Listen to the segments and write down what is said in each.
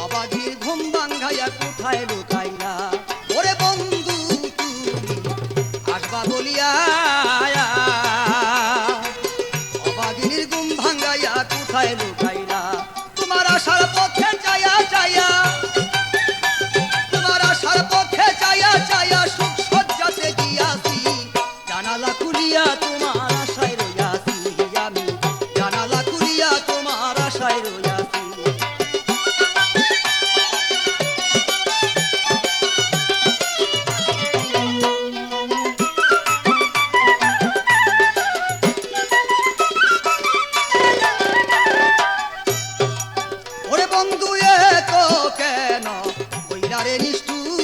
অবাগির ঘুম ভাঙ্গাইয়া কোথায় লুকাইলা ওরে বন্ধু তুমি আসবা বলিয়া অবাগির ঘুম ভাঙ্গাইয়া কোথায় লুকাইলা তোমার আশার পথে যাইয়া যাইয়া তোমার আশার পথে যাইয়া যাইয়া সুখ সজ্জাতে গিয়াছি জানালা খুলিয়া তোমার আশায় রইয়াছি আমি জানালা খুলিয়া তোমার আশায় রইয়াছি ওরে বন্ধু এ তো কেন কইরারে নিষ্ঠুর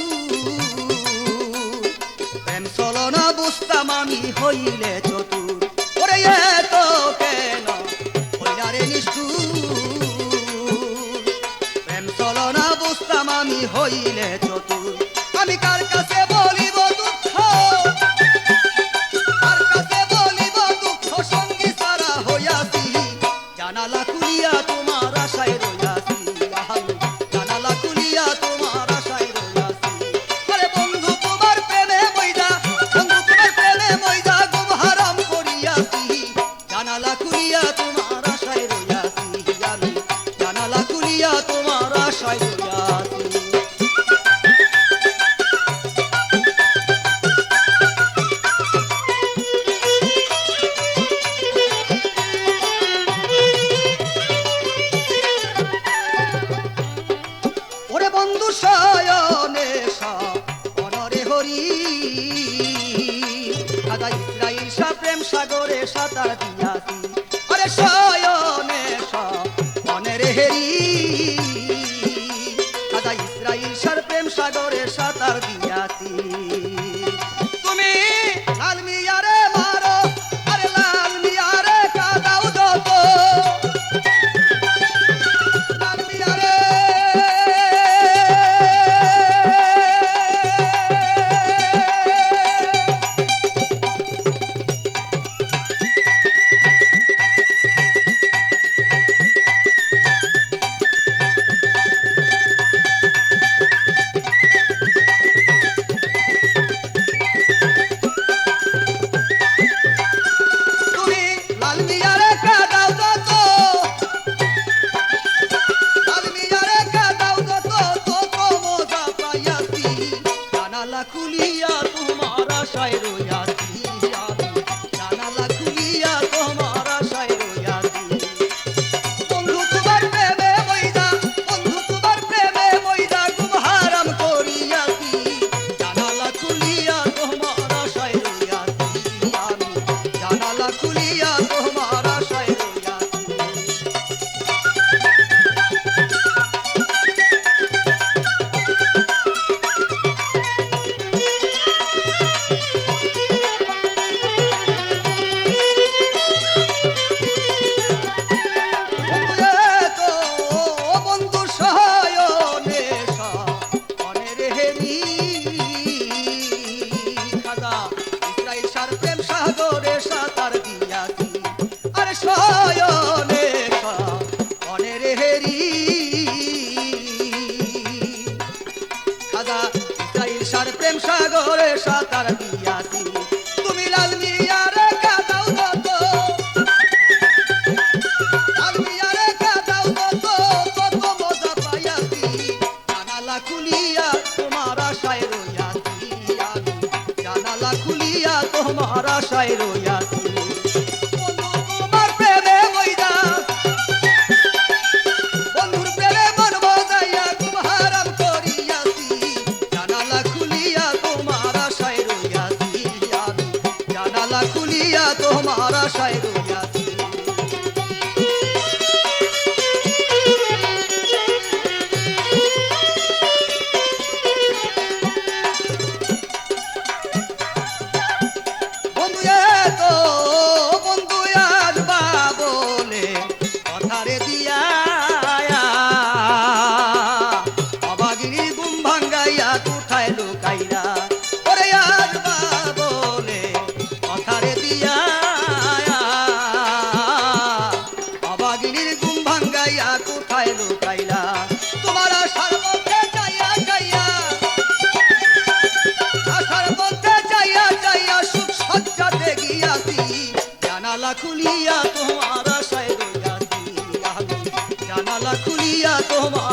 প্রেম চলনা বুঝতাম আমি হইলে চতুর ওরে এ তো কেন কইরারে নিষ্ঠুর প্রেম চলনা বুঝতাম আমি হইলে চতুর আমি কার কাছে বলিব দুঃখ কার কাছে বলিব দুঃখ সঙ্গী সারা হইয়াছি জানালা খুলিয়া তোমার আশায় রইয়াছি আমি জানালা খুলিয়া তোমার আশায় রইয়াছি আরে বন্ধু তোমার প্রেমে মইদা বন্ধু তোমার প্রেমে মইদা গুম হারাম করিয়াছি জানালা খুলিয়া তোমার আশায় রইয়াছি আমি জানালা খুলিয়া তোমার আশায় রইয়াছি ওরে বন্ধু শয়নে অনরে হরি দাদা ইসরাইল শাহ প্রেম সাগরে সাঁতার দিয়াছি আরে শয়নে অনরে হেরি দাদা ইসরাইল শাহ প্রেম সাগরে সাঁতার দিয়াছি তুমি লাল মিয়ারে মারো আরে লাল মিয়ারে কাদাও যত লাল মিয়ারে তুমি লাল মিয়ারে কাদাও যত লাল মিয়ারে কাদাও যত তত মজা পাইয়াছি জানালা খুলিয়া তোমার আশায় রইয়াছি আমি জানালা খুলিয়া তোমার আশায় রইয়াছি বন্ধু তোমার প্রেমে মইদা বন্ধু তোমার প্রেমে মইদা গুম হারাম করিয়াছি জানালা খুলিয়া তোমার আশায় রইয়াছি আমি জানালা খুলিয়া তোমার আশায় রইয়াছি বন্ধু এ তো বন্ধু শয়নে অনের হেরি খাজা ইসরাইল শাহ প্রেম সাগরে সাঁতার দিয়াছি আরে শয়নে অনের হেরি খাজা ইসরাইল শাহ প্রেম সাগরে সাঁতার দিয়াছি তুমি লাল মিয়ারে কাদাও যত লাল মিয়ারে কাদাও যত তত মজা পাইয়াছি জানালা খুলিয়া তোমার আশায় রইয়াছি আমি জানালা খুলিয়া তোমার আশায় রইয়াছি বন্ধু তোমার প্রেমে মইদা বন্ধুর প্রেমে মন বজাইয়া গুম হারাম করিয়াছি জানালা খুলিয়া তোমার আশায় রইয়াছি আমি জানালা খুলিয়া তোমার আশায় রইয়াছি বন্ধু এ লাগাইয়া কোথায় লুকাইলা তোমার আশার মধ্যে যাইয়া যাইয়া আশার মধ্যে যাইয়া যাইয়া সুখ সজ্জাতে গিয়াছি জানালা খুলিয়া তোমার আশায় রইয়াছি আমি জানালা খুলিয়া তোমার